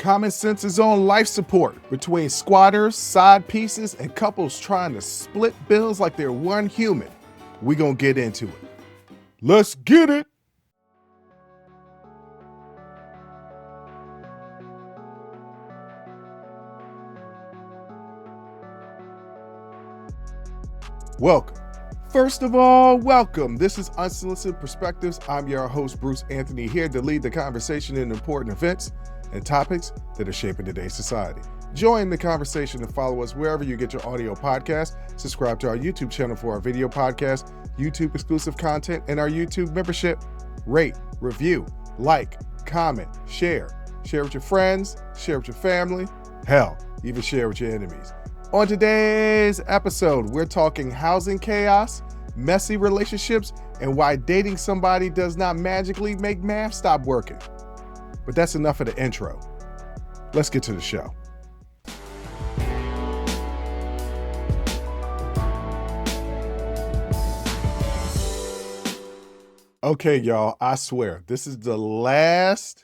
Common sense is on life support between squatters, side pieces, and couples trying to split bills like they're one human. We gonna get into it. Let's get it! Welcome. First of all, welcome. This is Unsolicited Perspectives. I'm your host, Bruce Anthony, here to lead the conversation in important events and topics that are shaping today's society. Join the conversation and follow us wherever you get your audio podcast. Subscribe to our YouTube channel for our video podcast, YouTube exclusive content, and our YouTube membership. Rate, review, like, comment, share. Share with your friends, share with your family, hell, even share with your enemies. On today's episode, we're talking housing chaos, messy relationships, and why dating somebody does not magically make math stop working. But that's enough of the intro. Let's get to the show. Okay, y'all, I swear, this is the last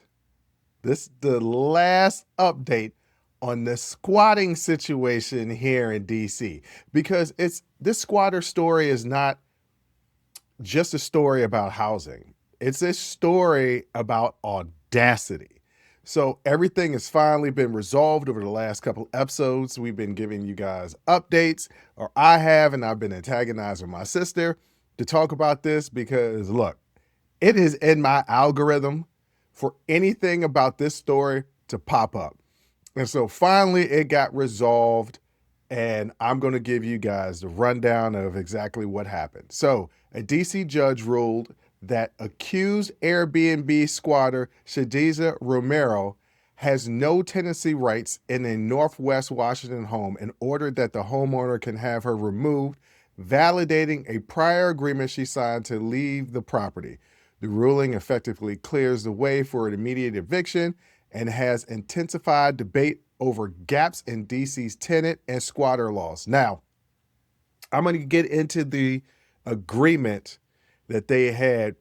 update on the squatting situation here in DC, because this squatter story is not just a story about housing. It's a story about audacity. So everything has finally been resolved over the last couple episodes. We've been giving you guys updates, or I have, and I've been antagonizing my sister to talk about this because, look, it is in my algorithm for anything about this story to pop up. And so finally it got resolved, and I'm going to give you guys the rundown of exactly what happened. So a DC judge ruled that accused Airbnb squatter Shadiza Romero has no tenancy rights in a Northwest Washington home and ordered that the homeowner can have her removed, validating a prior agreement she signed to leave the property. The ruling effectively clears the way for an immediate eviction and has intensified debate over gaps in DC's tenant and squatter laws. Now, I'm going to get into the agreement that they had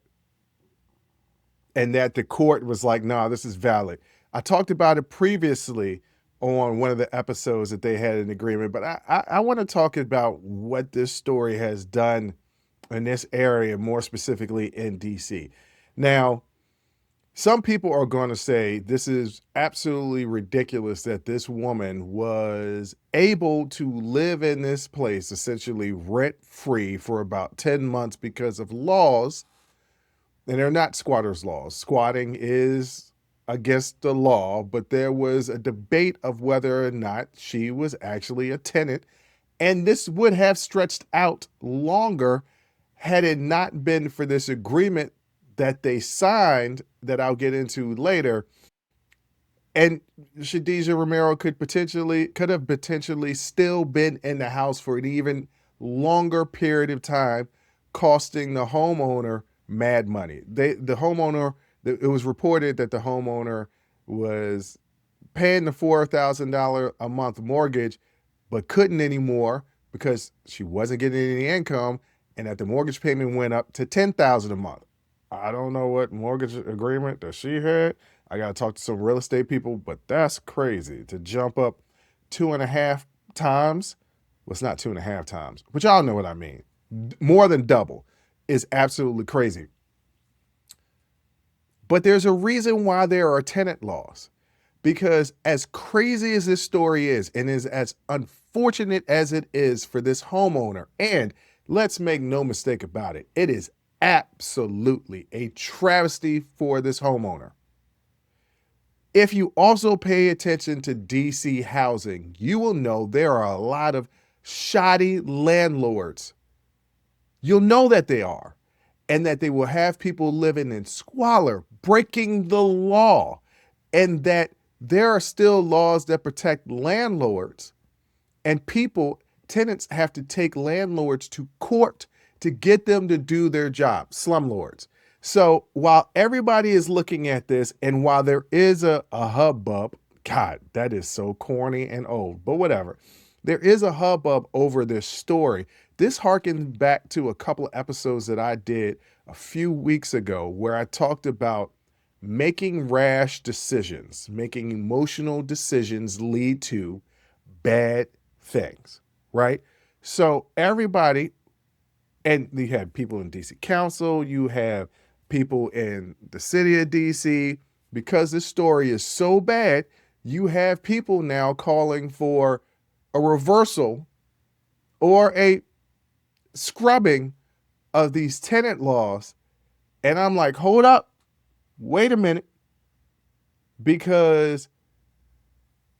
and that the court was like, nah, this is valid. I talked about it previously on one of the episodes that they had an agreement, but I want to talk about what this story has done in this area, more specifically in DC. Now, some people are going to say this is absolutely ridiculous that this woman was able to live in this place essentially rent-free for about 10 months because of laws, and they're not squatters' laws. Squatting is against the law, but there was a debate of whether or not she was actually a tenant, and this would have stretched out longer had it not been for this agreement that they signed that I'll get into later. And Shadiza Romero could have potentially still been in the house for an even longer period of time, costing the homeowner mad money. It was reported that the homeowner was paying the $4,000 a month mortgage, but couldn't anymore because she wasn't getting any income, and that the mortgage payment went up to $10,000 a month. I don't know what mortgage agreement that she had. I got to talk to some real estate people, but that's crazy to jump up 2.5 times. Well, it's not 2.5 times, but y'all know what I mean. More than double is absolutely crazy. But there's a reason why there are tenant laws, because as crazy as this story is, and is as unfortunate as it is for this homeowner, and let's make no mistake about it, it is absolutely a travesty for this homeowner. If you also pay attention to DC housing, you will know there are a lot of shoddy landlords. You'll know that they are, and that they will have people living in squalor, breaking the law, and that there are still laws that protect landlords, and tenants have to take landlords to court to get them to do their job, slumlords. So while everybody is looking at this, and while there is a hubbub, God, that is so corny and old, but whatever. There is a hubbub over this story. This harkens back to a couple of episodes that I did a few weeks ago where I talked about making rash decisions, making emotional decisions lead to bad things, right? So everybody, and you have people in DC Council, you have people in the city of DC, because this story is so bad, you have people now calling for a reversal or a scrubbing of these tenant laws. And I'm like, hold up, wait a minute, because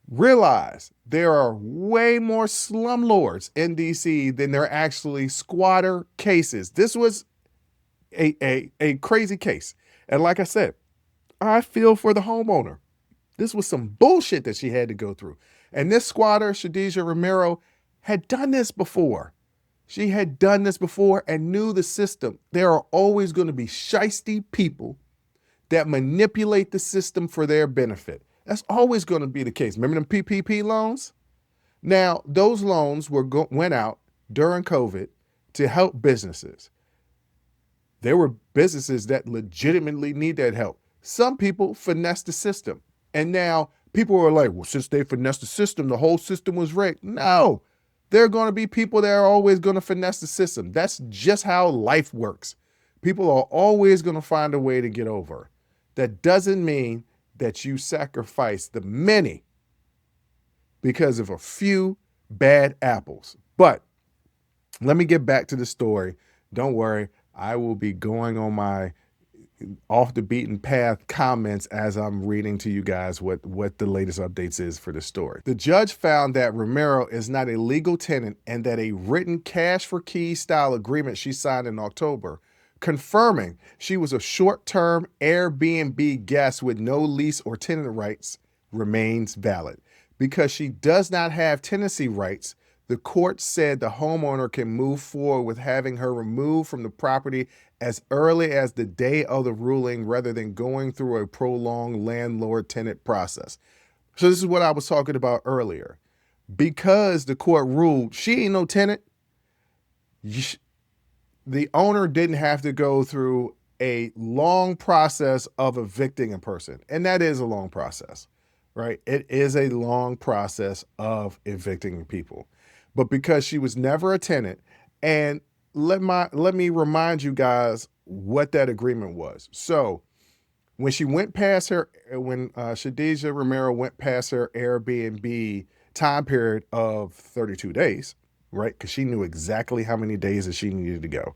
realize there are way more slumlords in DC than there are actually squatter cases. This was a crazy case. And like I said, I feel for the homeowner. This was some bullshit that she had to go through. And this squatter, Shadija Romero, had done this before. She had done this before and knew the system. There are always going to be shisty people that manipulate the system for their benefit. That's always going to be the case. Remember them PPP loans? Now, those loans went out during COVID to help businesses. There were businesses that legitimately need that help. Some people finessed the system. And now people are like, well, since they finessed the system, the whole system was rigged. No, there are going to be people that are always going to finesse the system. That's just how life works. People are always going to find a way to get over. That doesn't mean that you sacrifice the many because of a few bad apples. But let me get back to the story. Don't worry, I will be going on my off the beaten path comments as I'm reading to you guys what the latest updates is for the story. The judge found that Romero is not a legal tenant and that a written cash for keys style agreement she signed in October, confirming she was a short-term Airbnb guest with no lease or tenant rights, remains valid. Because she does not have tenancy rights, the court said the homeowner can move forward with having her removed from the property as early as the day of the ruling rather than going through a prolonged landlord-tenant process. So this is what I was talking about earlier. Because the court ruled she ain't no tenant, the owner didn't have to go through a long process of evicting a person. And that is a long process, right? It is a long process of evicting people. But because she was never a tenant, and let me remind you guys what that agreement was. So when Shadija Romero went past her Airbnb time period of 32 days, right? Because she knew exactly how many days that she needed to go.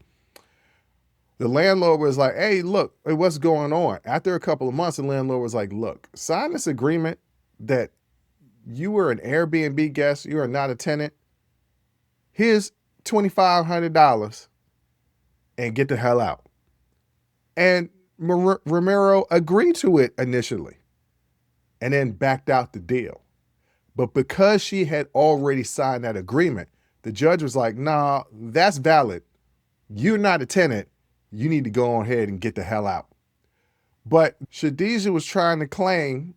The landlord was like, hey, look, what's going on? After a couple of months, the landlord was like, look, sign this agreement that you were an Airbnb guest, you are not a tenant. Here's $2,500 and get the hell out. And Romero agreed to it initially and then backed out the deal. But because she had already signed that agreement, the judge was like, nah, that's valid. You're not a tenant. You need to go on ahead and get the hell out. But Shadija was trying to claim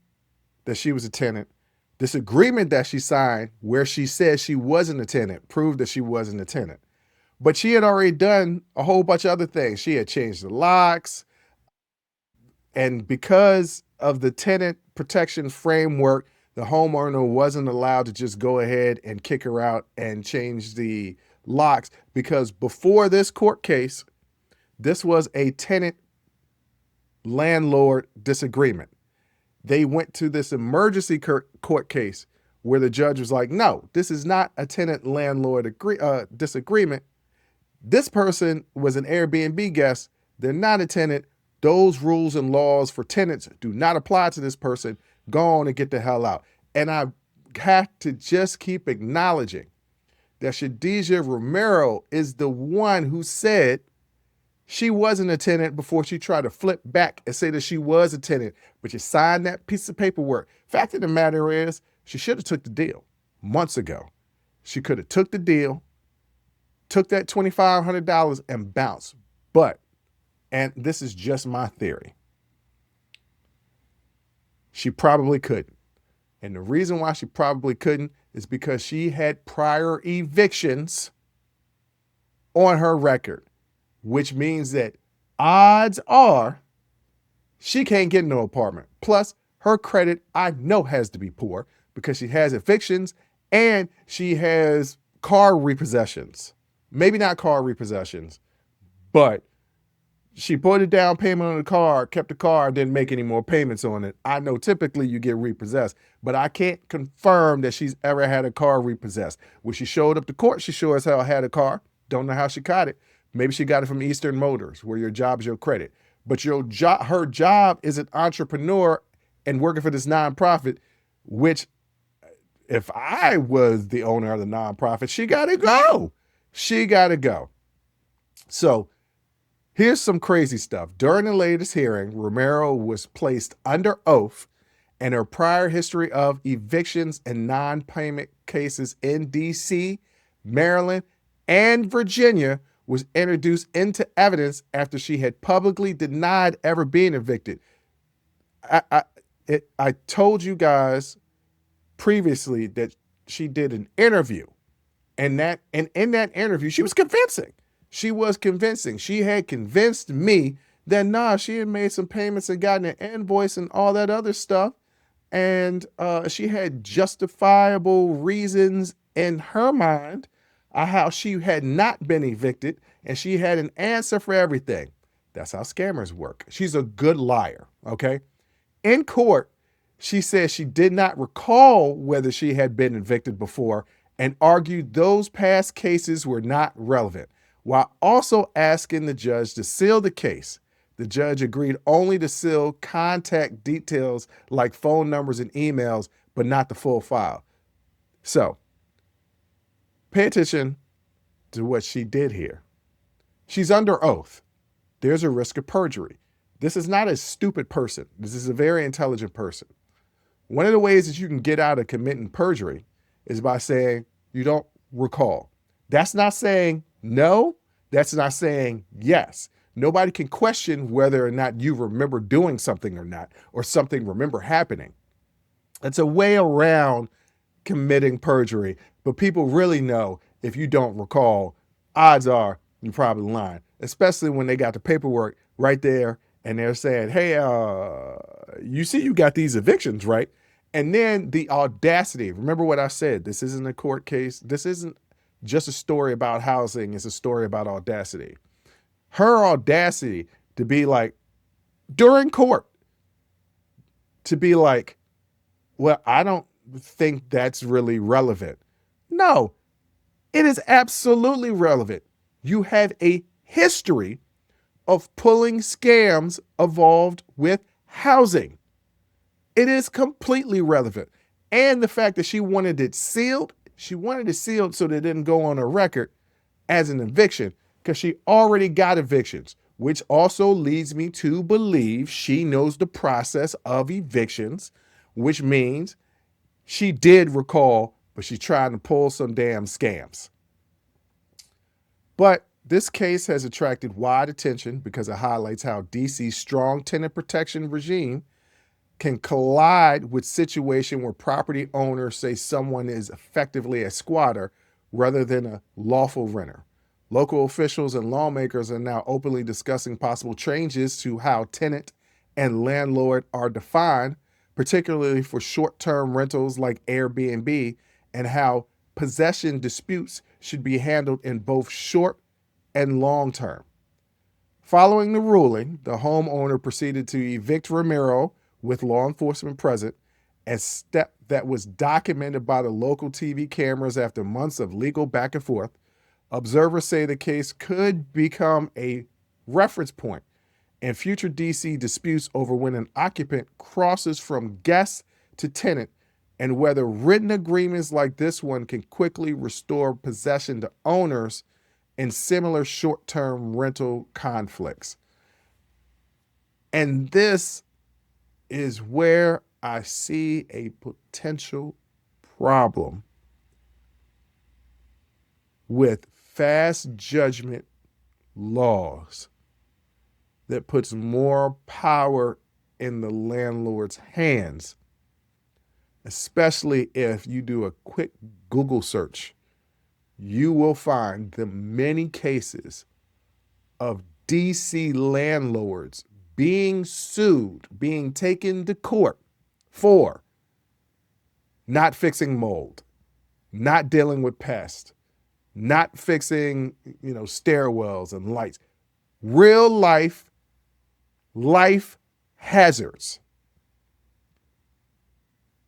that she was a tenant. This agreement that she signed where she said she wasn't a tenant proved that she wasn't a tenant. But she had already done a whole bunch of other things. She had changed the locks. And because of the tenant protection framework, the homeowner wasn't allowed to just go ahead and kick her out and change the locks, because before this court case, this was a tenant landlord disagreement. They went to this emergency court case where the judge was like, no, this is not a tenant landlord disagreement. This person was an Airbnb guest. They're not a tenant. Those rules and laws for tenants do not apply to this person. Go on and get the hell out. And I have to just keep acknowledging that Shadija Romero is the one who said she wasn't a tenant before she tried to flip back and say that she was a tenant, but you signed that piece of paperwork. Fact of the matter is, she should have took the deal months ago. She could have took the deal, took that $2,500 and bounced. But, and this is just my theory, she probably couldn't. And the reason why she probably couldn't is because she had prior evictions on her record, which means that odds are She can't get no apartment. Plus, her credit I know has to be poor because she has evictions and she has car repossessions. Maybe not car repossessions, but she put a down payment on the car, kept the car, didn't make any more payments on it. I know typically you get repossessed, but I can't confirm that she's ever had a car repossessed. When she showed up to court, she sure as hell had a car. Don't know how she got it. Maybe she got it from Eastern Motors, where your job is your credit. But her job is an entrepreneur and working for this nonprofit, which if I was the owner of the nonprofit, she got to go. She got to go. So here's some crazy stuff. During the latest hearing, Romero was placed under oath, and her prior history of evictions and non-payment cases in D.C., Maryland, and Virginia was introduced into evidence after she had publicly denied ever being evicted. I told you guys previously that she did an interview, and in that interview, she was convincing. She was convincing. She had convinced me that she had made some payments and gotten an invoice and all that other stuff. And she had justifiable reasons in her mind how she had not been evicted, and she had an answer for everything. That's how scammers work. She's a good liar, okay? In court, she said she did not recall whether she had been evicted before and argued those past cases were not relevant, while also asking the judge to seal the case. The judge agreed only to seal contact details like phone numbers and emails, but not the full file. So, pay attention to what she did here. She's under oath. There's a risk of perjury. This is not a stupid person. This is a very intelligent person. One of the ways that you can get out of committing perjury is by saying you don't recall. That's not saying no. That's not saying yes. Nobody can question whether or not you remember doing something or not, or something remember happening. It's a way around committing perjury, but people really know if you don't recall, odds are you're probably lying, especially when they got the paperwork right there and they're saying, hey, you see you got these evictions, right? And then the audacity, remember what I said, this isn't a court case. This isn't just a story about housing. It's a story about audacity. Her audacity to be like, during court, to be like, well, I don't think that's really relevant. No, it is absolutely relevant. You have a history of pulling scams involved with housing. It is completely relevant. And the fact that she wanted it sealed so that it didn't go on her record as an eviction because she already got evictions, which also leads me to believe she knows the process of evictions, which means she did recall, but she's trying to pull some damn scams. But this case has attracted wide attention because it highlights how DC's strong tenant protection regime can collide with situation where property owners say someone is effectively a squatter rather than a lawful renter. Local officials and lawmakers are now openly discussing possible changes to how tenant and landlord are defined, particularly for short-term rentals like Airbnb, and how possession disputes should be handled in both short and long term. Following the ruling, the homeowner proceeded to evict Romero with law enforcement present, a step that was documented by the local TV cameras after months of legal back and forth. Observers say the case could become a reference point in future DC disputes over when an occupant crosses from guest to tenant and whether written agreements like this one can quickly restore possession to owners in similar short-term rental conflicts. And this is where I see a potential problem with fast judgment laws that puts more power in the landlord's hands, especially if you do a quick Google search. You will find the many cases of DC landlords being sued, being taken to court for not fixing mold, not dealing with pests, not fixing, stairwells and lights. Real life hazards.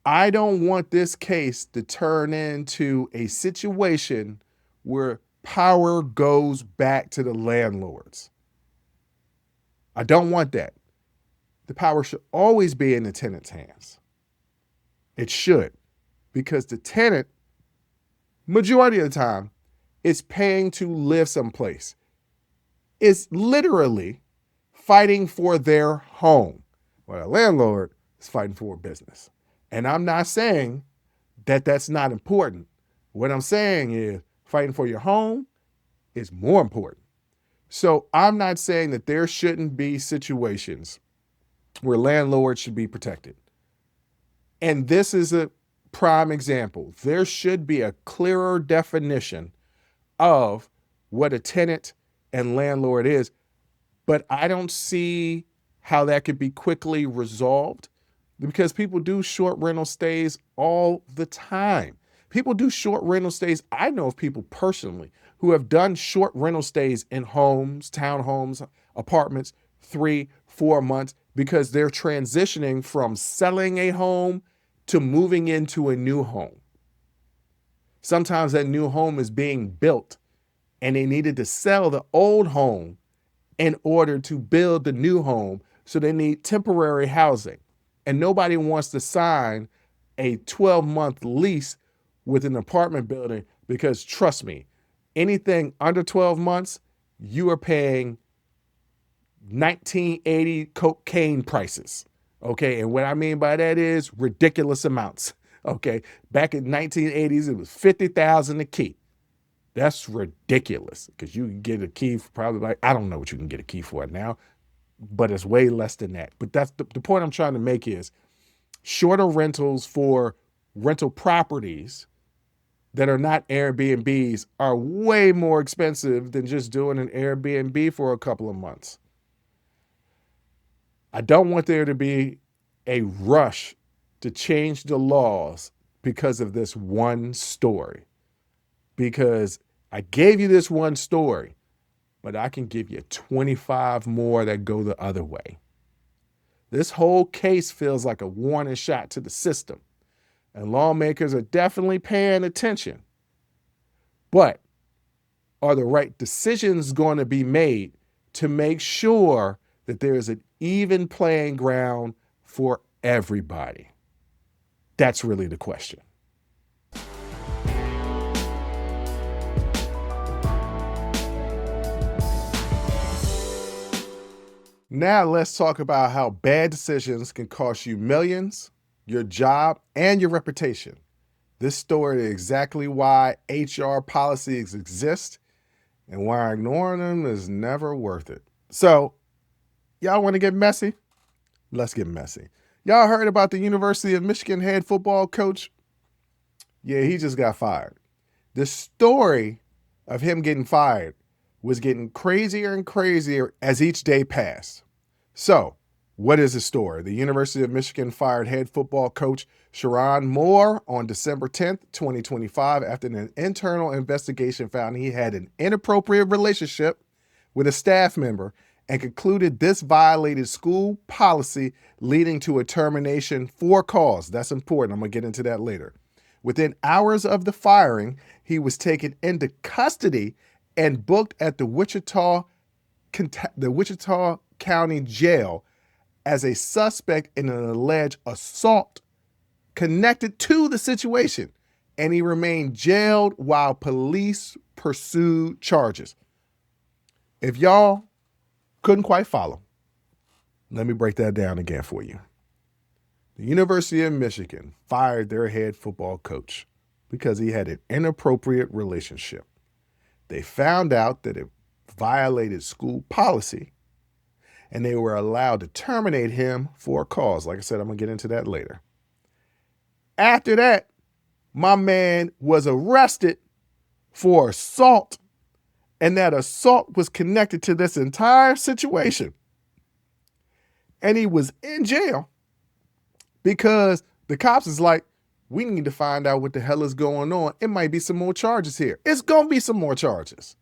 I don't want this case to turn into a situation where power goes back to the landlords. I don't want that. The power should always be in the tenant's hands. It should, because the tenant, majority of the time, is paying to live someplace. It's literally fighting for their home. Well, a landlord is fighting for a business. And I'm not saying that that's not important. What I'm saying is fighting for your home is more important. So I'm not saying that there shouldn't be situations where landlords should be protected. And this is a prime example. There should be a clearer definition of what a tenant and landlord is, but I don't see how that could be quickly resolved because people do short rental stays all the time. People do short rental stays. I know of people personally who have done short rental stays in homes, townhomes, apartments, 3-4 months because they're transitioning from selling a home to moving into a new home. Sometimes that new home is being built and they needed to sell the old home in order to build the new home. So they need temporary housing. And nobody wants to sign a 12-month lease with an apartment building because, trust me, anything under 12 months, you are paying 1980 cocaine prices. Okay, and what I mean by that is ridiculous amounts. Okay, back in 1980s, it was $50,000 a key. That's ridiculous because you can get a key for probably I don't know what you can get a key for now, but it's way less than that. But that's the point I'm trying to make is shorter rentals for rental properties that are not Airbnbs are way more expensive than just doing an Airbnb for a couple of months. I don't want there to be a rush to change the laws because of this one story. Because I gave you this one story, but I can give you 25 more that go the other way. This whole case feels like a warning shot to the system, and lawmakers are definitely paying attention. But are the right decisions going to be made to make sure that there is an even playing ground for everybody? That's really the question. Now let's talk about how bad decisions can cost you millions, your job, and your reputation. This story is exactly why HR policies exist and why ignoring them is never worth it. So, y'all want to get messy? Let's get messy. Y'all heard about the University of Michigan head football coach? Yeah, he just got fired. The story of him getting fired was getting crazier and crazier as each day passed. So, what is the story? The University of Michigan fired head football coach Sherrone Moore on December 10th, 2025, after an internal investigation found he had an inappropriate relationship with a staff member and concluded this violated school policy, leading to a termination for cause. That's important. I'm going to get into that later. Within hours of the firing, he was taken into custody and booked at the Wichita County Jail as a suspect in an alleged assault connected to the situation, and he remained jailed while police pursued charges. If y'all couldn't quite follow, let me break that down again for you. The University of Michigan fired their head football coach because he had an inappropriate relationship. They found out that it violated school policy, and they were allowed to terminate him for a cause. Like I said, I'm going to get into that later. After that, my man was arrested for assault, and that assault was connected to this entire situation. And he was in jail because the cops is like, we need to find out what the hell is going on. It might be some more charges here. It's going to be some more charges.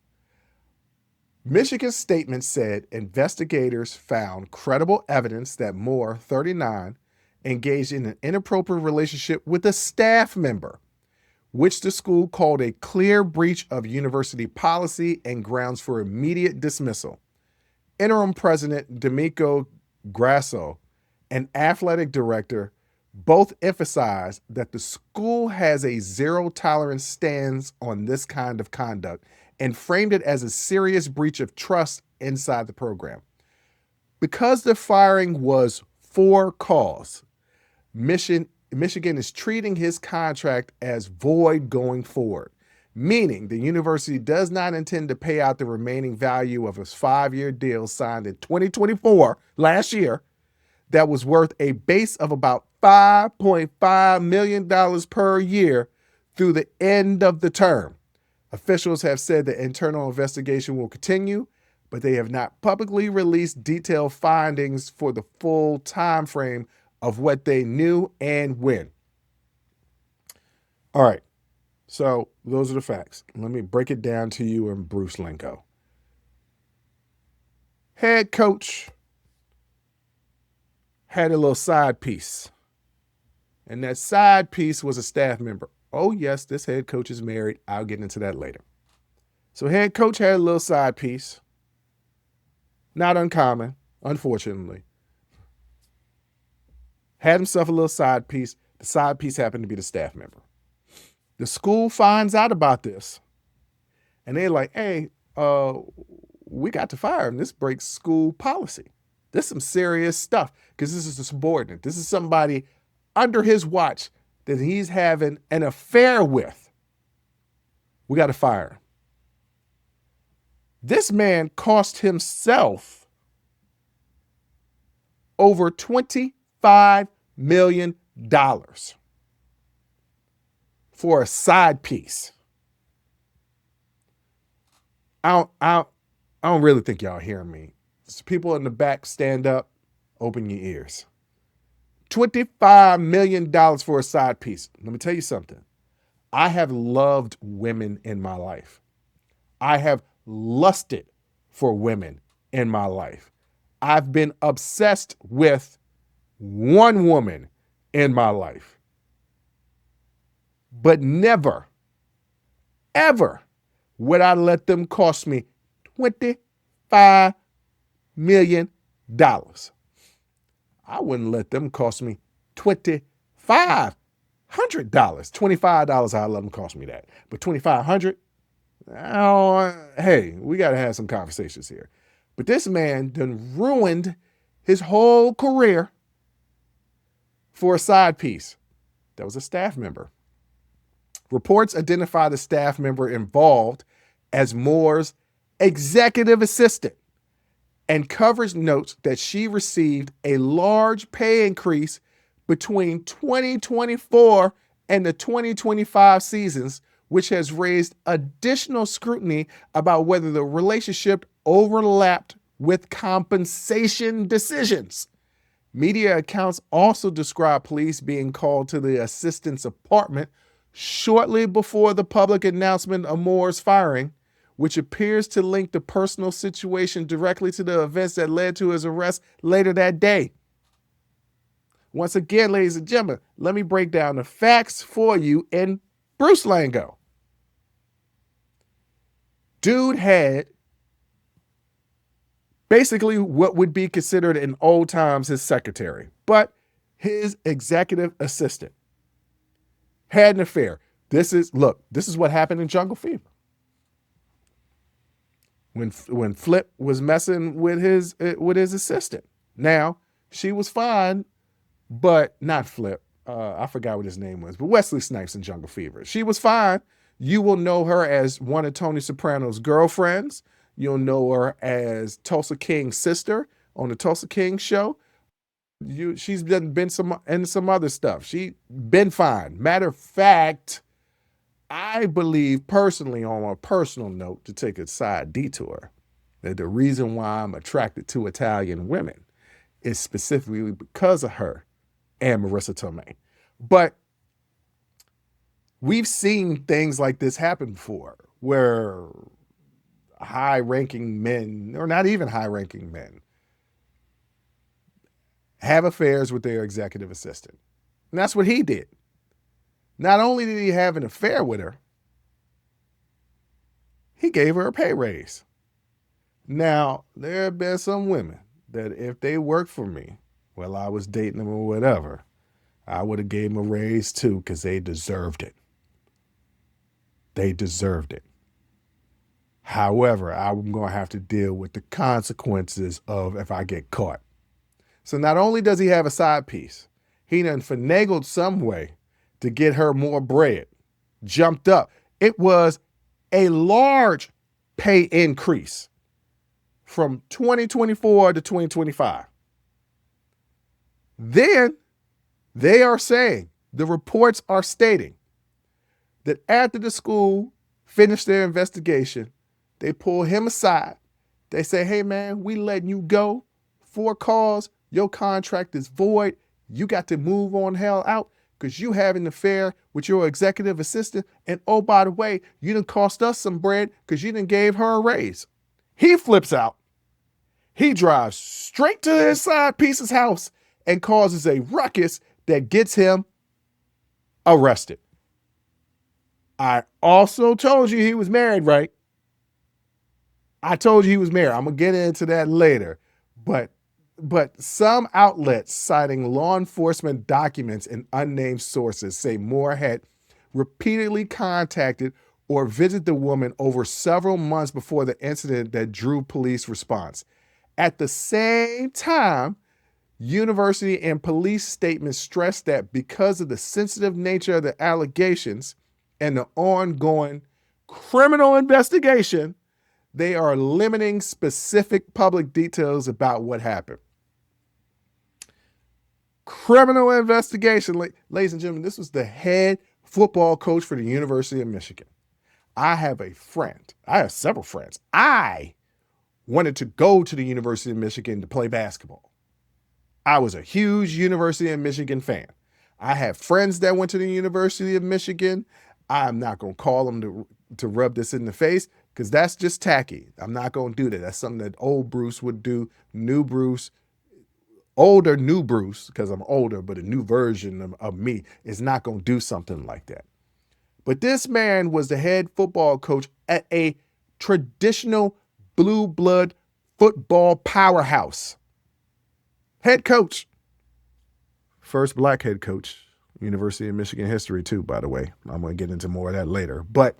Michigan's statement said investigators found credible evidence that Moore, 39, engaged in an inappropriate relationship with a staff member, which the school called a clear breach of university policy and grounds for immediate dismissal. Interim President D'Amico Grasso and athletic director both emphasized that the school has a zero tolerance stance on this kind of conduct and framed it as a serious breach of trust inside the program. Because the firing was for cause, Michigan is treating his contract as void going forward, meaning the university does not intend to pay out the remaining value of his 5-year deal signed in 2024, last year, that was worth a base of about $5.5 million per year through the end of the term. Officials have said the internal investigation will continue, but they have not publicly released detailed findings for the full time frame of what they knew and when. All right, so those are the facts. Let me break it down to you in Bruce lingo. Head coach had a little side piece, and that side piece was a staff member. Oh, yes, this head coach is married. I'll get into that later. So head coach had a little side piece. Not uncommon, unfortunately. Had himself a little side piece. The side piece happened to be the staff member. The school finds out about this, and they're like, hey, we got to fire him. This breaks school policy. This is some serious stuff because this is a subordinate. This is somebody under his watch that he's having an affair with. We got to fire him. This man cost himself over $25 million for a side piece. I don't really think y'all hearing me. So people in the back, stand up, open your ears. $25 million for a side piece. Let me tell you something. I have loved women in my life. I have lusted for women in my life. I've been obsessed with one woman in my life. But never, ever would I let them cost me $25 million. I wouldn't let them cost me $2,500. $25, I'll let them cost me that. But $2,500, hey, we got to have some conversations here. But this man done ruined his whole career for a side piece. That was a staff member. Reports identify the staff member involved as Moore's executive assistant, and coverage notes that she received a large pay increase between 2024 and the 2025 seasons, which has raised additional scrutiny about whether the relationship overlapped with compensation decisions. Media accounts also describe police being called to the assistant's apartment shortly before the public announcement of Moore's firing, which appears to link the personal situation directly to the events that led to his arrest later that day. Once again, ladies and gentlemen, let me break down the facts for you in Bruce lingo. Dude had basically what would be considered in old times his secretary, but his executive assistant had an affair. This is what happened in Jungle Fever. When Flip was messing with his assistant. Now, she was fine, but not Flip. I forgot what his name was, but Wesley Snipes in Jungle Fever. She was fine. You will know her as one of Tony Soprano's girlfriends. You'll know her as Tulsa King's sister on the Tulsa King show. She's been in some other stuff. She been fine. Matter of fact, I believe personally, on a personal note, to take a side detour, that the reason why I'm attracted to Italian women is specifically because of her and Marissa Tomei. But we've seen things like this happen before, where high-ranking men, or not even high-ranking men, have affairs with their executive assistant. And that's what he did. Not only did he have an affair with her, he gave her a pay raise. Now, there have been some women that if they worked for me while I was dating them or whatever, I would have gave them a raise too, because they deserved it. They deserved it. However, I'm going to have to deal with the consequences of if I get caught. So not only does he have a side piece, he done finagled some way to get her more bread, jumped up. It was a large pay increase from 2024 to 2025. Then they are saying, the reports are stating that after the school finished their investigation, they pull him aside. They say, hey man, we letting you go for cause. Your contract is void. You got to move on hell out because you have an affair with your executive assistant. And oh, by the way, you done cost us some bread because you done gave her a raise. He flips out. He drives straight to his side piece's house and causes a ruckus that gets him arrested. I also told you he was married, right? I told you he was married. I'm going to get into that later. But some outlets citing law enforcement documents and unnamed sources say Moore had repeatedly contacted or visited the woman over several months before the incident that drew police response. At the same time, university and police statements stressed that because of the sensitive nature of the allegations and the ongoing criminal investigation, they are limiting specific public details about what happened. Criminal investigation. Ladies and gentlemen, this was the head football coach for the University of Michigan. I have a friend. I have several friends. I wanted to go to the University of Michigan to play basketball. I was a huge University of Michigan fan. I have friends that went to the University of Michigan. I'm not going to call them to rub this in the face because that's just tacky. I'm not going to do that. That's something that old Bruce would do. New Bruce, older new Bruce, because I'm older, but a new version of me is not going to do something like that. But this man was the head football coach at a traditional blue blood football powerhouse. Head coach. First black head coach. University of Michigan history too, by the way. I'm going to get into more of that later. But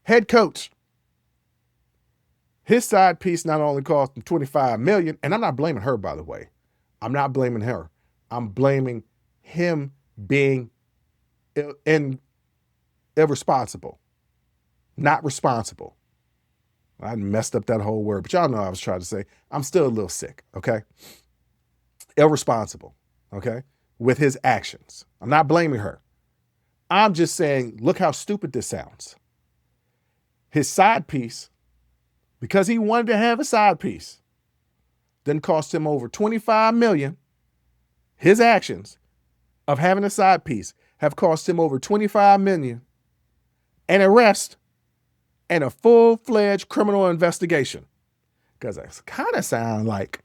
head coach. His side piece not only cost him $25 million, and I'm not blaming her, by the way. I'm not blaming her. I'm blaming him being irresponsible. Not responsible. I messed up that whole word, but y'all know what I was trying to say. I'm still a little sick, okay? Irresponsible, okay? With his actions. I'm not blaming her. I'm just saying, look how stupid this sounds. His side piece, because he wanted to have a side piece, then cost him over $25 million. His actions of having a side piece have cost him over $25 million, an arrest, and a full-fledged criminal investigation. Because it kind of sounds like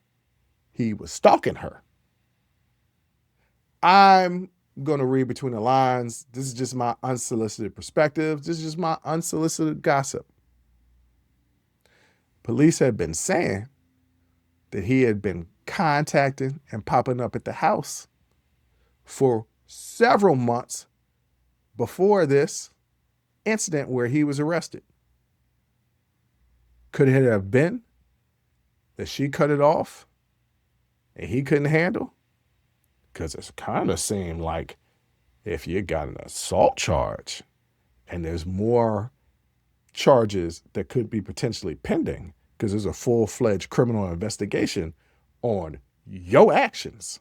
he was stalking her. I'm going to read between the lines. This is just my unsolicited perspective. This is just my unsolicited gossip. Police had been saying that he had been contacting and popping up at the house for several months before this incident where he was arrested. Could it have been that she cut it off and he couldn't handle? Because it kind of seemed like if you got an assault charge and there's more charges that could be potentially pending because there's a full-fledged criminal investigation on your actions,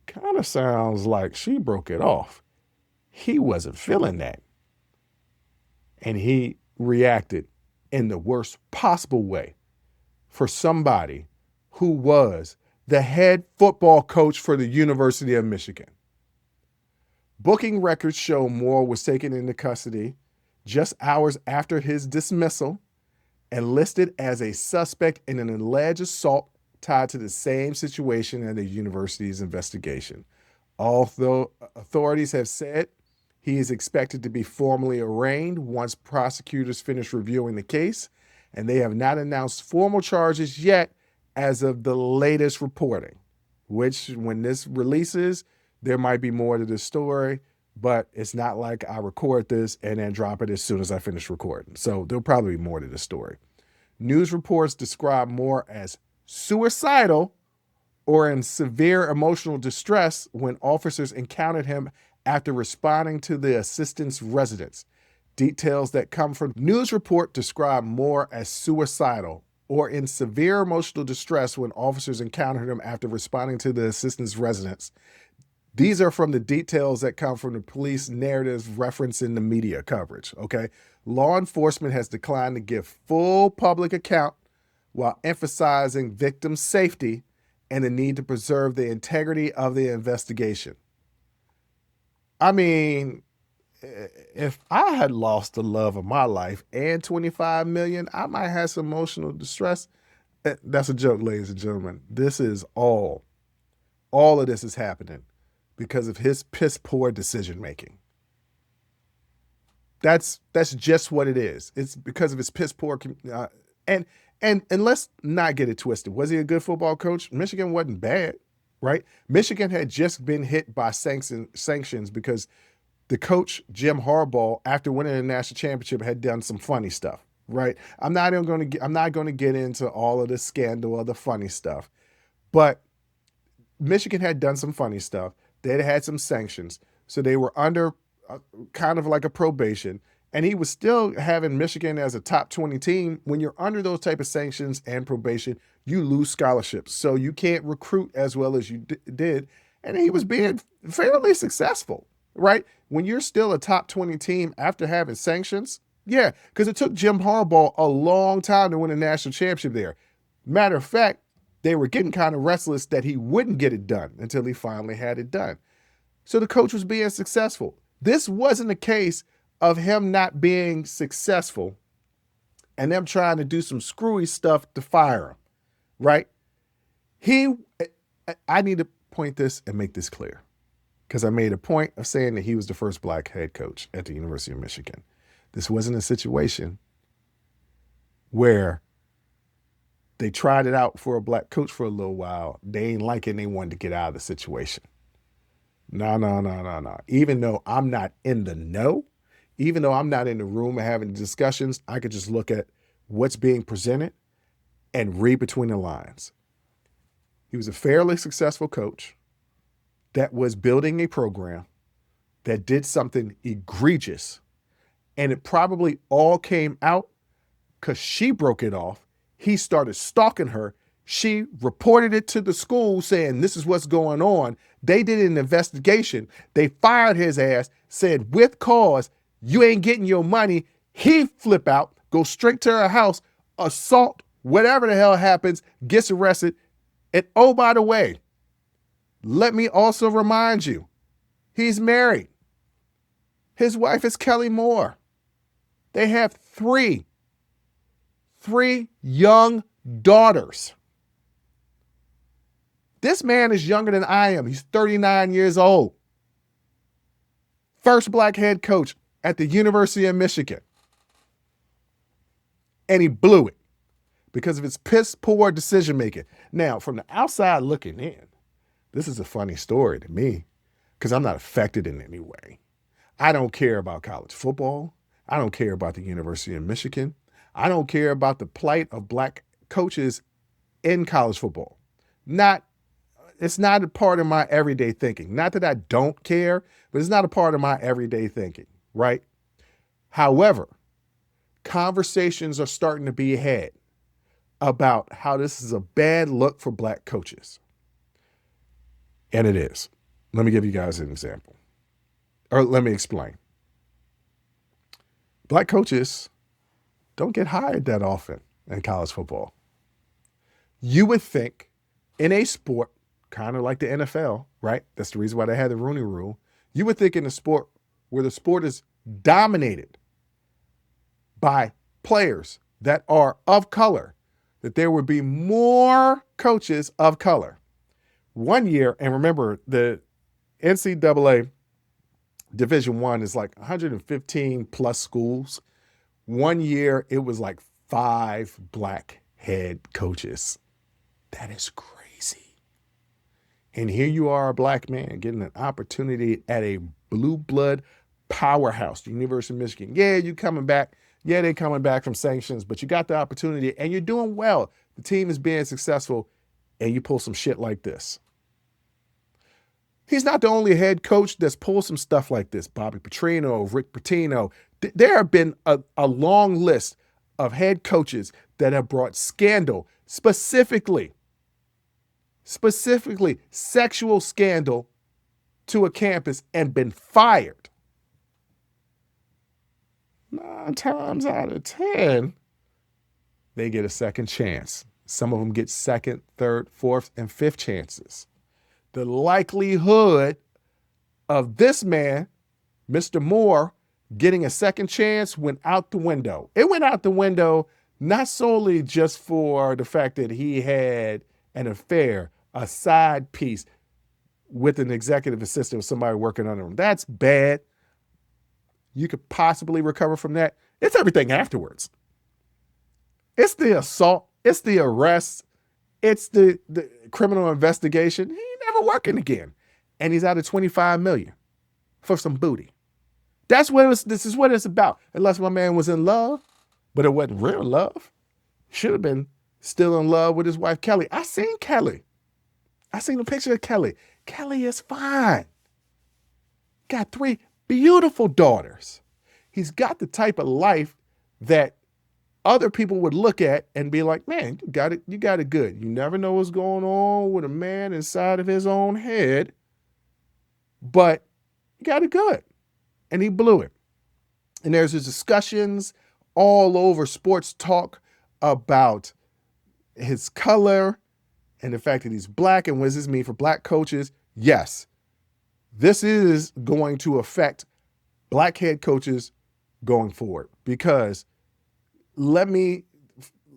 kind of sounds like she broke it off. He wasn't feeling that. And he reacted in the worst possible way for somebody who was the head football coach for the University of Michigan. Booking records show Moore was taken into custody just hours after his dismissal and listed as a suspect in an alleged assault tied to the same situation in the university's investigation. Although authorities have said he is expected to be formally arraigned once prosecutors finish reviewing the case, and they have not announced formal charges yet as of the latest reporting, which when this releases, there might be more to this story, but it's not like I record this and then drop it as soon as I finish recording. So there'll probably be more to this story. News reports describe Moore as suicidal or in severe emotional distress when officers encountered him after responding to the assistant's residence. Details that come from news report describe Moore as suicidal or in severe emotional distress when officers encountered him after responding to the assistant's residence. These are from the details that come from the police narratives referencing the media coverage, okay? Law enforcement has declined to give full public account while emphasizing victim safety and the need to preserve the integrity of the investigation. I mean, if I had lost the love of my life and $25 million, I might have some emotional distress. That's a joke, ladies and gentlemen. This is all of this is happening because of his piss poor decision making. That's just what it is. It's because of his piss poor. And let's not get it twisted. Was he a good football coach? Michigan wasn't bad, right? Michigan had just been hit by sanctions because the coach, Jim Harbaugh, after winning the national championship, had done some funny stuff, right? I'm not going to get into all of the scandal or the funny stuff, but Michigan had done some funny stuff. They had some sanctions, so they were under kind of like a probation, and he was still having Michigan as a top 20 team. When you're under those type of sanctions and probation, you lose scholarships, so you can't recruit as well as you did, and he was being fairly successful, right? When you're still a top 20 team after having sanctions, yeah, because it took Jim Harbaugh a long time to win a national championship there. Matter of fact, they were getting kind of restless that he wouldn't get it done until he finally had it done. So the coach was being successful. This wasn't a case of him not being successful and them trying to do some screwy stuff to fire him, right? I need to point this and make this clear because I made a point of saying that he was the first black head coach at the University of Michigan. This wasn't a situation where they tried it out for a black coach for a little while. They ain't like it and they wanted to get out of the situation. No. Even though I'm not in the know, even though I'm not in the room and having discussions, I could just look at what's being presented and read between the lines. He was a fairly successful coach that was building a program that did something egregious. And it probably all came out because she broke it off. He started stalking her. She reported it to the school saying, this is what's going on. They did an investigation. They fired his ass, said with cause, you ain't getting your money. He flip out, go straight to her house, assault, whatever the hell happens, gets arrested. And oh, by the way, let me also remind you, he's married. His wife is Kelly Moore. They have three young daughters. This man is younger than I am. He's 39 years old. First black head coach at the University of Michigan. And he blew it because of his piss poor decision making. Now, from the outside looking in, this is a funny story to me because I'm not affected in any way. I don't care about college football. I don't care about the University of Michigan. I don't care about the plight of black coaches in college football. It's not a part of my everyday thinking. Not that I don't care, but it's not a part of my everyday thinking, right? However, conversations are starting to be had about how this is a bad look for black coaches. And it is. Let me give you guys an example. Or let me explain. Black coaches don't get hired that often in college football. You would think in a sport, kind of like the NFL, right? That's the reason why they had the Rooney Rule. You would think in a sport where the sport is dominated by players that are of color, that there would be more coaches of color. One year, and remember, the NCAA Division I is like 115 plus schools. One year, it was like 5 black head coaches. That is crazy. And here you are, a black man, getting an opportunity at a blue blood powerhouse, the University of Michigan. Yeah, you coming back. Yeah, they're coming back from sanctions, but you got the opportunity and you're doing well. The team is being successful, and you pull some shit like this. He's not the only head coach that's pulled some stuff like this. Bobby Petrino, Rick Pitino. There have been a long list of head coaches that have brought scandal, specifically sexual scandal to a campus and been fired. 9 times out of 10, they get a second chance. Some of them get second, third, fourth, and fifth chances. The likelihood of this man, Mr. Moore, getting a second chance went out the window. It went out the window not solely just for the fact that he had an affair, a side piece with an executive assistant or somebody working under him. That's bad. You could possibly recover from that. It's everything afterwards. It's the assault. It's the arrest. It's the criminal investigation. He ain't never working again. And he's out of $25 million for some booty. This is what it's about. Unless my man was in love, but it wasn't real love. Should have been still in love with his wife, Kelly. I seen Kelly. I seen a picture of Kelly. Kelly is fine. Got 3 beautiful daughters. He's got the type of life that other people would look at and be like, man, you got it good. You never know what's going on with a man inside of his own head, but you got it good. And he blew it. And there's discussions all over sports talk about his color and the fact that he's black and what does this mean for black coaches? Yes, this is going to affect black head coaches going forward, because let me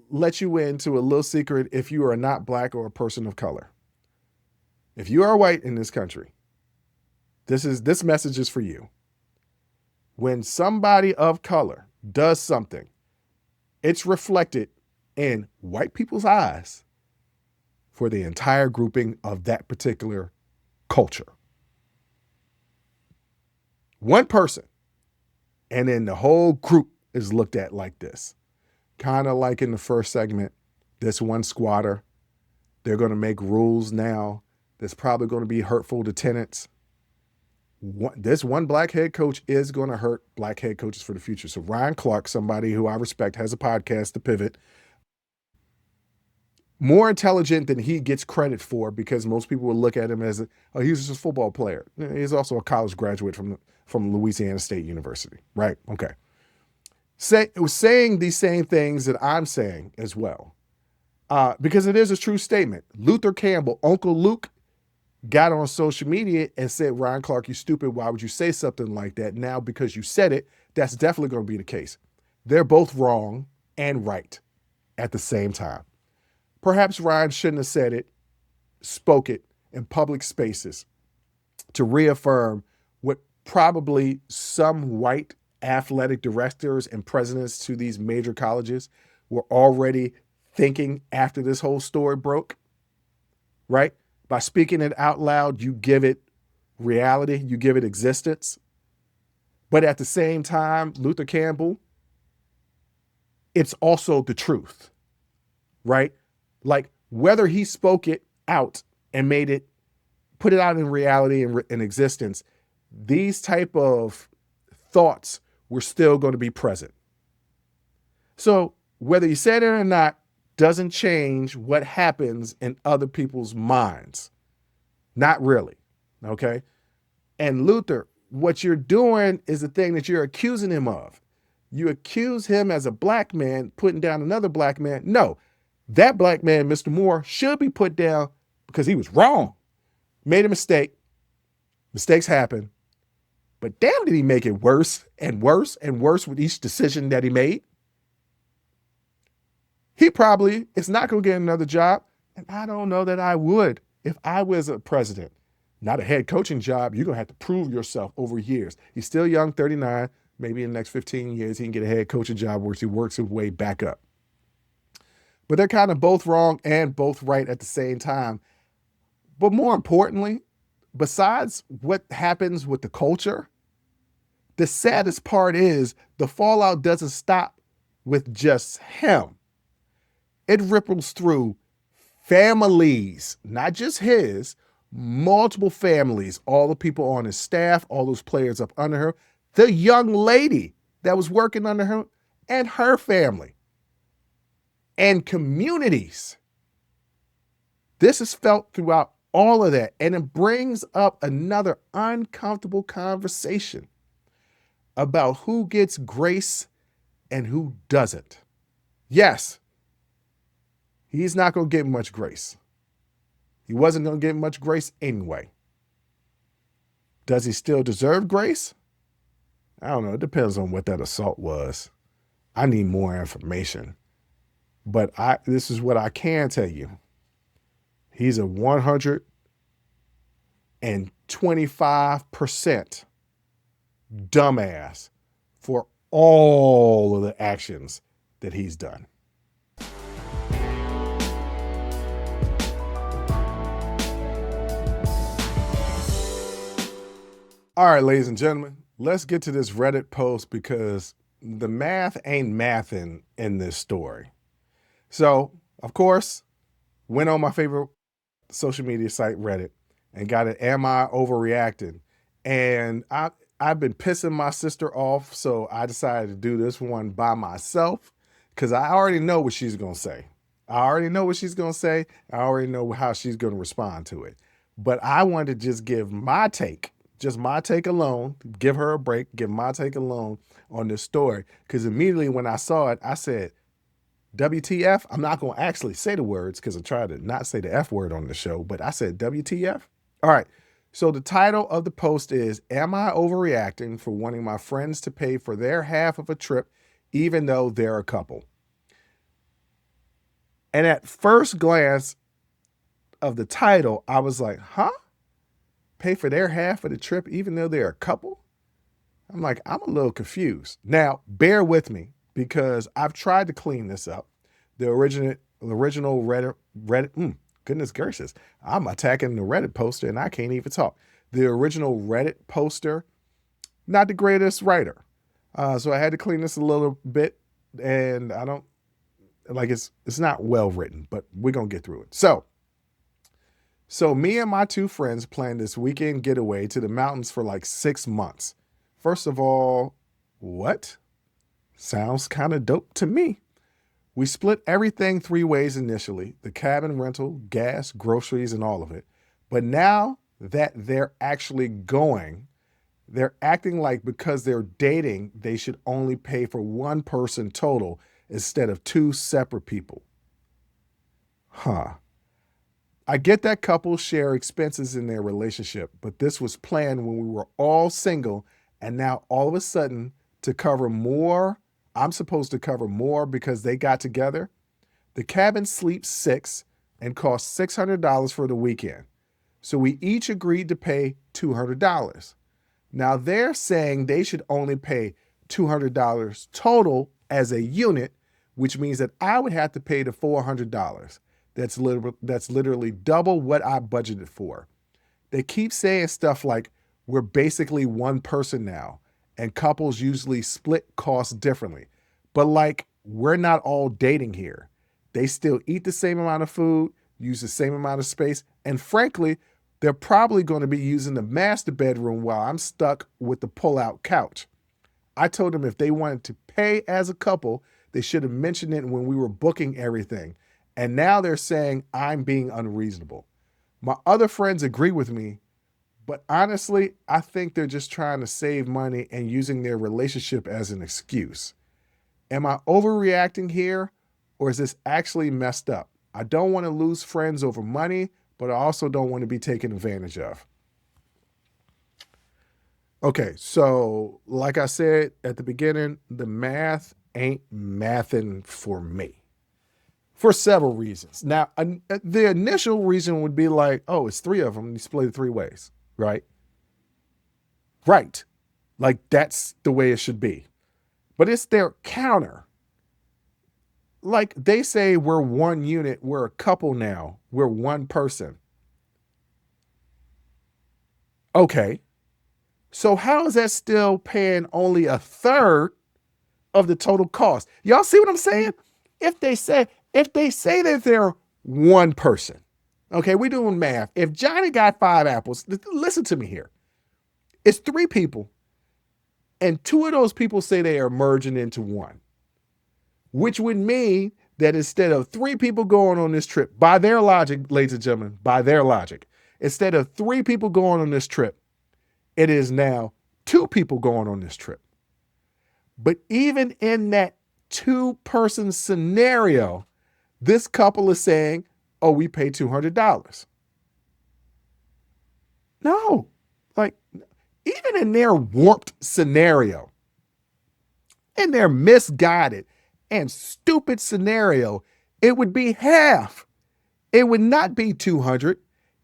let you into a little secret if you are not black or a person of color. If you are white in this country, this message is for you. When somebody of color does something, it's reflected in white people's eyes for the entire grouping of that particular culture. One person, and then the whole group is looked at like this. Kind of like in the first segment, this one squatter, they're going to make rules now that's probably going to be hurtful to tenants. This one black head coach is going to hurt black head coaches for the future. So Ryan Clark, somebody who I respect, has a podcast, The Pivot. More intelligent than he gets credit for, because most people will look at him as, he's just a football player. He's also a college graduate from Louisiana State University, right? Okay. It was saying these same things that I'm saying as well, because it is a true statement. Luther Campbell, Uncle Luke, got on social media and said, Ryan Clark, you stupid. Why would you say something like that? Now, because you said it, that's definitely going to be the case. They're both wrong and right at the same time. Perhaps Ryan shouldn't have said it, spoke it in public spaces to reaffirm what probably some white athletic directors and presidents to these major colleges were already thinking after this whole story broke, right? By speaking it out loud, you give it reality, you give it existence. But at the same time, Luther Campbell, it's also the truth, right? Like, whether he spoke it out and put it out in reality and in existence, these type of thoughts were still going to be present. So whether you said it or not doesn't change what happens in other people's minds. Not really, okay? And Luther, what you're doing is the thing that you're accusing him of. You accuse him as a black man putting down another black man. No, that black man, Mr. Moore, should be put down because he was wrong. Made a mistake. Mistakes happen. But damn, did he make it worse and worse and worse with each decision that he made? He probably is not going to get another job. And I don't know that I would if I was a president. Not a head coaching job. You're going to have to prove yourself over years. He's still young, 39. Maybe in the next 15 years, he can get a head coaching job where he works his way back up. But they're kind of both wrong and both right at the same time. But more importantly, besides what happens with the culture, the saddest part is the fallout doesn't stop with just him. It ripples through families, not just his, multiple families, all the people on his staff, all those players up under her, the young lady that was working under her, and her family, and communities. This is felt throughout all of that, and it brings up another uncomfortable conversation about who gets grace and who doesn't. Yes, he's not going to get much grace. He wasn't going to get much grace anyway. Does he still deserve grace? I don't know. It depends on what that assault was. I need more information. But this is what I can tell you. He's a 125% dumbass for all of the actions that he's done. All right, ladies and gentlemen, let's get to this Reddit post because the math ain't mathing in this story. So, of course, went on my favorite social media site, Reddit, and got an Am I Overreacting? And I've been pissing my sister off, so I decided to do this one by myself because I already know what she's going to say. I already know what she's going to say. I already know how she's going to respond to it. But I wanted to just give my take. Just my take alone, give her a break, give my take alone on this story. Because immediately when I saw it, I said, WTF? I'm not going to actually say the words because I try to not say the F word on the show, but I said WTF. All right. So the title of the post is, Am I Overreacting for Wanting My Friends to Pay for Their Half of a Trip even though they're a couple? And at first glance of the title, I was like, huh? Pay for their half of the trip even though they're a couple? I'm like, I'm a little confused. Now, bear with me because I've tried to clean this up. The original Reddit, goodness gracious, I'm attacking the Reddit poster and I can't even talk. The original Reddit poster, not the greatest writer. So I had to clean this a little bit and I don't, like it's not well written, but we're going to get through it. So me and my two friends planned this weekend getaway to the mountains for like 6 months. First of all, what? Sounds kind of dope to me. We split everything 3 ways initially, the cabin rental, gas, groceries, and all of it. But now that they're actually going, they're acting like because they're dating, they should only pay for one person total instead of 2 separate people. Huh. I get that couples share expenses in their relationship, but this was planned when we were all single, and now all of a sudden to cover more, I'm supposed to cover more because they got together. The cabin sleeps 6 and costs $600 for the weekend. So we each agreed to pay $200. Now they're saying they should only pay $200 total as a unit, which means that I would have to pay the $400. That's literally double what I budgeted for. They keep saying stuff like, we're basically one person now, and couples usually split costs differently. But like, we're not all dating here. They still eat the same amount of food, use the same amount of space, and frankly, they're probably going to be using the master bedroom while I'm stuck with the pull-out couch. I told them if they wanted to pay as a couple, they should have mentioned it when we were booking everything. And now they're saying I'm being unreasonable. My other friends agree with me, but honestly, I think they're just trying to save money and using their relationship as an excuse. Am I overreacting here, or is this actually messed up? I don't want to lose friends over money, but I also don't want to be taken advantage of. Okay, so like I said at the beginning, the math ain't mathing for me for several reasons. Now, the initial reason would be like, oh, it's three of them. You split it three ways, right? Right. Like that's the way it should be. But it's their counter. Like they say we're one unit, we're a couple now, we're one person. Okay. So how is that still paying only a third of the total cost? Y'all see what I'm saying? If they say that they're one person, okay, we're doing math. If Johnny got 5 apples, listen to me here. It's 3 people, and 2 of those people say they are merging into one, which would mean that instead of 3 people going on this trip, by their logic, ladies and gentlemen, by their logic, instead of 3 people going on this trip, it is now 2 people going on this trip. But even in that 2-person scenario, this couple is saying, oh, we pay $200. No, like even in their warped scenario, in their misguided and stupid scenario, it would be half. It would not be 200.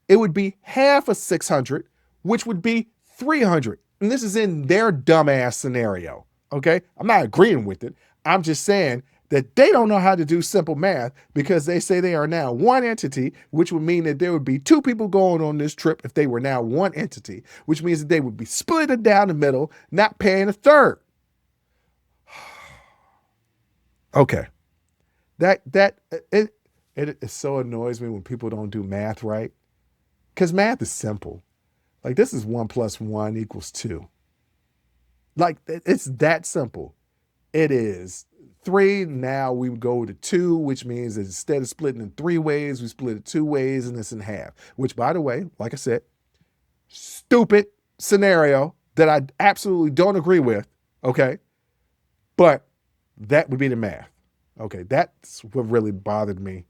It would be half of 600, which would be 300. And this is in their dumbass scenario. Okay. I'm not agreeing with it. I'm just saying that they don't know how to do simple math because they say they are now one entity, which would mean that there would be 2 people going on this trip if they were now one entity, which means that they would be split it down the middle, not paying a third. Okay. It so annoys me when people don't do math right. Because math is simple. Like this is 1 + 1 = 2. Like it's that simple. It is 3. Now we go to 2, which means that instead of splitting in 3 ways, we split it 2 ways and it's in half. Which, by the way, like I said, stupid scenario that I absolutely don't agree with. Okay. But that would be the math. Okay. That's what really bothered me.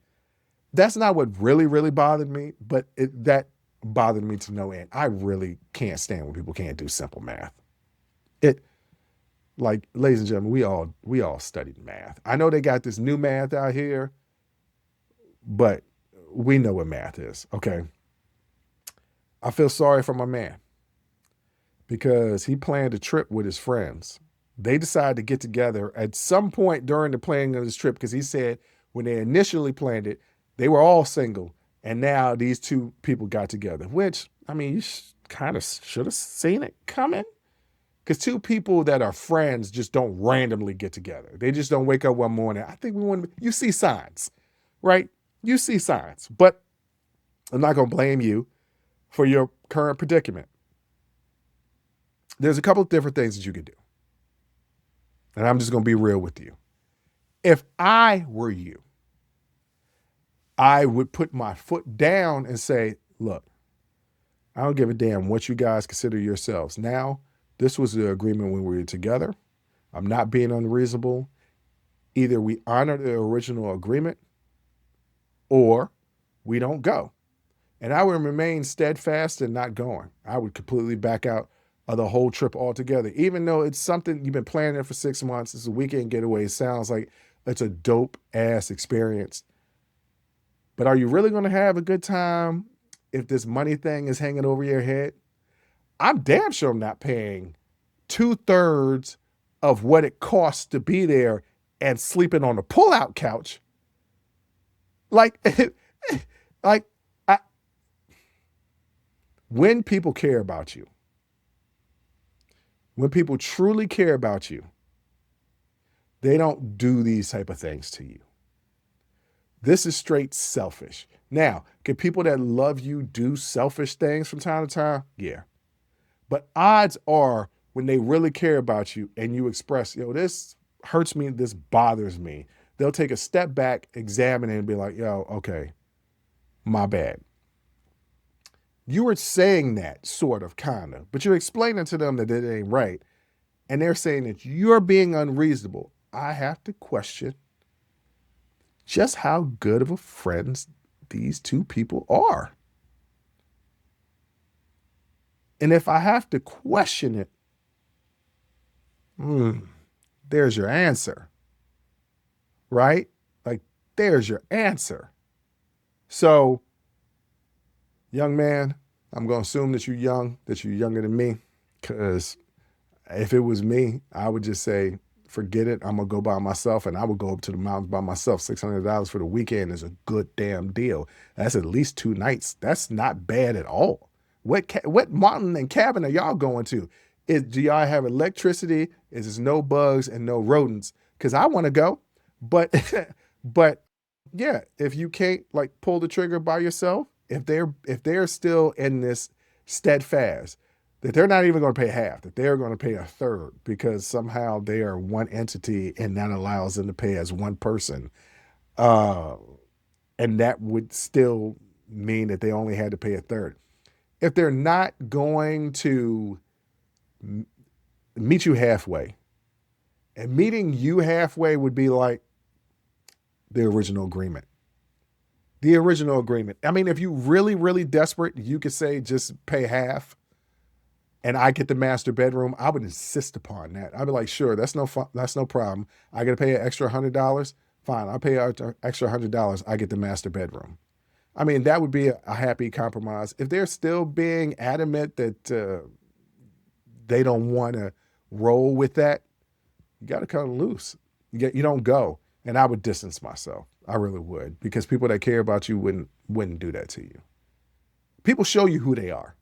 That's not what really, really bothered me, but that bothered me to no end. I really can't stand when people can't do simple math. Like, ladies and gentlemen, we all studied math. I know they got this new math out here, but we know what math is, okay? I feel sorry for my man because he planned a trip with his friends. They decided to get together at some point during the planning of this trip because he said when they initially planned it, they were all single, and now these 2 people got together, which, I mean, you kind of should have seen it coming. Because 2 people that are friends just don't randomly get together. They just don't wake up one morning. I think you see signs, right? You see signs. But I'm not going to blame you for your current predicament. There's a couple of different things that you could do. And I'm just going to be real with you. If I were you, I would put my foot down and say, look, I don't give a damn what you guys consider yourselves. Now, this was the agreement when we were together. I'm not being unreasonable. Either we honor the original agreement or we don't go. And I would remain steadfast and not going. I would completely back out of the whole trip altogether. Even though it's something you've been planning for 6 months, it's a weekend getaway. It sounds like it's a dope ass experience. But are you really going to have a good time if this money thing is hanging over your head? I'm damn sure I'm not paying 2/3 of what it costs to be there and sleeping on a pull-out couch. Like, when people care about you, when people truly care about you, they don't do these type of things to you. This is straight selfish. Now, can people that love you do selfish things from time to time? Yeah. But odds are when they really care about you and you express, this hurts me, this bothers me, they'll take a step back, examine it, and be like, okay, my bad. You were saying that sort of, kind of, but you're explaining to them that it ain't right. And they're saying that you're being unreasonable. I have to question just how good of a friends these 2 people are. And if I have to question it, there's your answer, right? Like, there's your answer. So, young man, I'm going to assume that you're young, that you're younger than me, because if it was me, I would just say, forget it. I'm going to go by myself, and I would go up to the mountains by myself. $600 for the weekend is a good damn deal. That's at least 2 nights. That's not bad at all. What mountain and cabin are y'all going to? Do y'all have electricity? Is there no bugs and no rodents? Because I want to go. But but yeah, if you can't like pull the trigger by yourself, if they're still in this steadfast that they're not even going to pay half, that they're going to pay a third because somehow they are one entity and that allows them to pay as one person, and that would still mean that they only had to pay a third. If they're not going to meet you halfway, and meeting you halfway would be like the original agreement. The original agreement. I mean, if you really, really desperate, you could say just pay half and I get the master bedroom. I would insist upon that. I'd be like, sure, that's no problem. I got to pay an extra $100. Fine, I'll pay an extra $100. I get the master bedroom. I mean, that would be a happy compromise. If they're still being adamant that they don't want to roll with that, you got to cut them loose. You don't go. And I would distance myself. I really would, because people that care about you wouldn't do that to you. People show you who they are.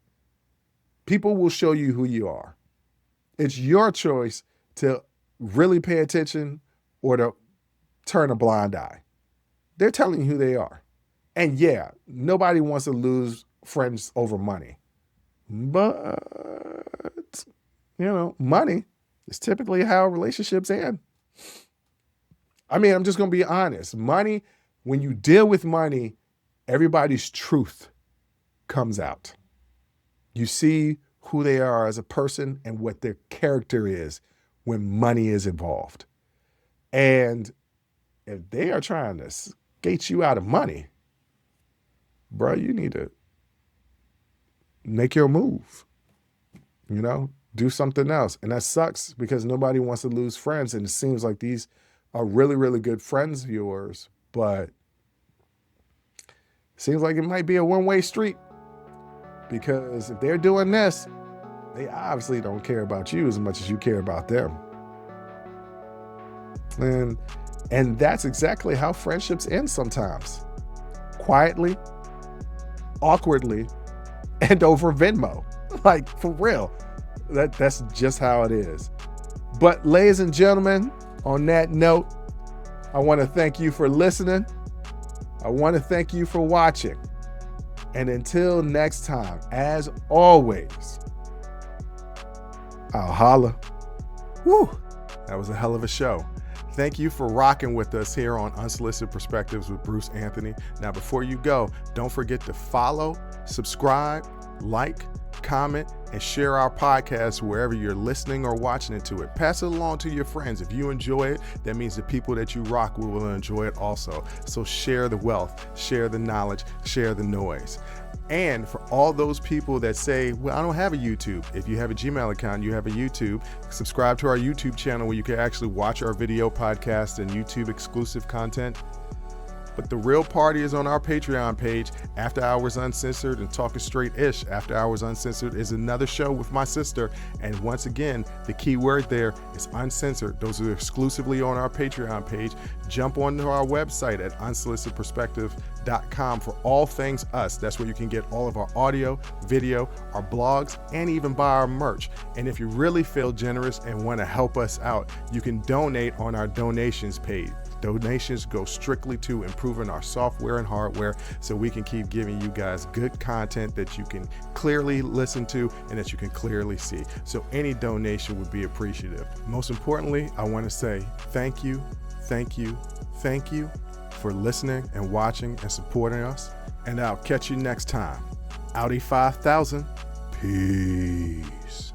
People will show you who you are. It's your choice to really pay attention or to turn a blind eye. They're telling you who they are. And yeah, nobody wants to lose friends over money. But, money is typically how relationships end. I mean, I'm just going to be honest. Money, when you deal with money, everybody's truth comes out. You see who they are as a person and what their character is when money is involved. And if they are trying to skate you out of money, bro, you need to make your move, do something else. And that sucks because nobody wants to lose friends. And it seems like these are really, really good friends of yours, but it seems like it might be a one-way street, because if they're doing this, they obviously don't care about you as much as you care about them. And that's exactly how friendships end sometimes. Quietly, awkwardly, and over Venmo. Like, for real. That's just how it is. But ladies and gentlemen, on that note, I want to thank you for listening. I want to thank you for watching. And until next time, as always, I'll holla. Woo, that was a hell of a show. Thank you for rocking with us here on Unsolicited Perspectives with Bruce Anthony. Now, before you go, don't forget to follow, subscribe, like, comment, and share our podcast wherever you're listening or watching it to it. Pass it along to your friends. If you enjoy it, that means the people that you rock will enjoy it also. So share the wealth, share the knowledge, share the noise. And for all those people that say, well, I don't have a YouTube. If you have a Gmail account, you have a YouTube, subscribe to our YouTube channel where you can actually watch our video podcast and YouTube exclusive content. But the real party is on our Patreon page, After Hours Uncensored and Talking Straight-ish. After Hours Uncensored is another show with my sister. And once again, the key word there is uncensored. Those are exclusively on our Patreon page. Jump onto our website at unsolicitedperspective.com for all things us. That's where you can get all of our audio, video, our blogs, and even buy our merch. And if you really feel generous and want to help us out, you can donate on our donations page. Donations go strictly to improving our software and hardware so we can keep giving you guys good content that you can clearly listen to and that you can clearly see. So any donation would be appreciative. Most importantly, I want to say thank you for listening and watching and supporting us. And I'll catch you next time. Audi 5000. Peace.